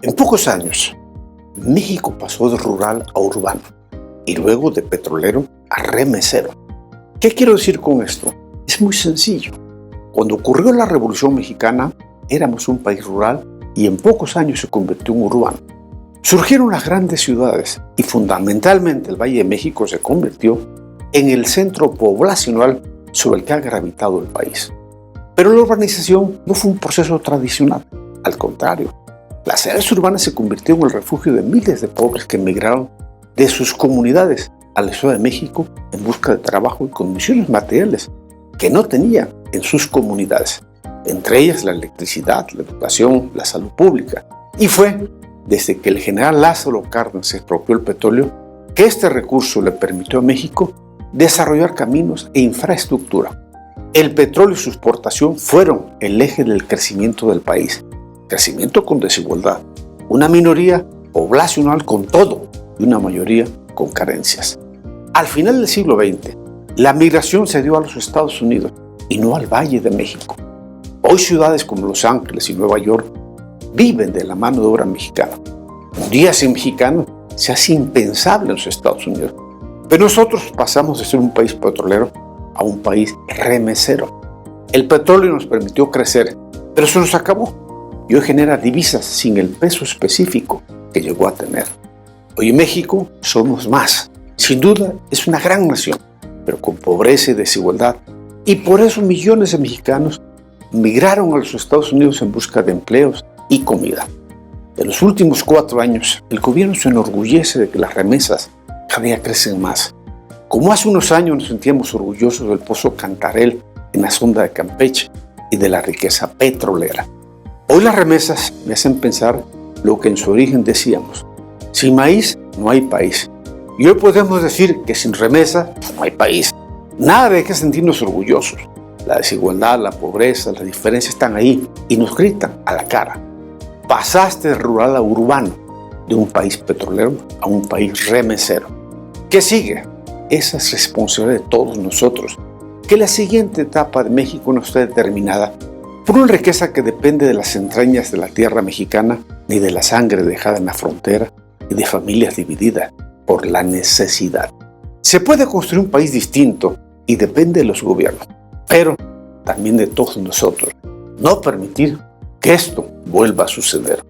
En pocos años, México pasó de rural a urbano y luego de petrolero a remesero. ¿Qué quiero decir con esto? Es muy sencillo. Cuando ocurrió la Revolución Mexicana, éramos un país rural y en pocos años se convirtió en urbano. Surgieron las grandes ciudades y fundamentalmente el Valle de México se convirtió en el centro poblacional sobre el que ha gravitado el país. Pero la urbanización no fue un proceso tradicional, al contrario. Las áreas urbanas se convirtieron en el refugio de miles de pobres que emigraron de sus comunidades a la Ciudad de México en busca de trabajo y condiciones materiales que no tenían en sus comunidades, entre ellas la electricidad, la educación, la salud pública. Y fue desde que el general Lázaro Cárdenas se expropió el petróleo que este recurso le permitió a México desarrollar caminos e infraestructura. El petróleo y su exportación fueron el eje del crecimiento del país. Crecimiento con desigualdad, una minoría poblacional con todo y una mayoría con carencias. Al final del siglo XX, la migración se dio a los Estados Unidos y no al Valle de México. Hoy ciudades como Los Ángeles y Nueva York viven de la mano de obra mexicana. Un día sin mexicanos se hace impensable en los Estados Unidos. Pero nosotros pasamos de ser un país petrolero a un país remesero. El petróleo nos permitió crecer, pero se nos acabó. Y hoy genera divisas sin el peso específico que llegó a tener. Hoy en México somos más. Sin duda es una gran nación, pero con pobreza y desigualdad. Y por eso millones de mexicanos migraron a los Estados Unidos en busca de empleos y comida. En los últimos 4 años, el gobierno se enorgullece de que las remesas cada día crecen más. Como hace unos años nos sentíamos orgullosos del pozo Cantarell en la sonda de Campeche y de la riqueza petrolera. Hoy las remesas me hacen pensar lo que en su origen decíamos: sin maíz no hay país. Y hoy podemos decir que sin remesa no hay país. Nada de qué sentirnos orgullosos. La desigualdad, la pobreza, las diferencias están ahí y nos gritan a la cara. Pasaste de rural a urbano, de un país petrolero a un país remesero. ¿Qué sigue? Esa es responsabilidad de todos nosotros. Que la siguiente etapa de México no esté determinada por una riqueza que depende de las entrañas de la tierra mexicana, ni de la sangre dejada en la frontera, y de familias divididas por la necesidad. Se puede construir un país distinto y depende de los gobiernos, pero también de todos nosotros. No permitir que esto vuelva a suceder.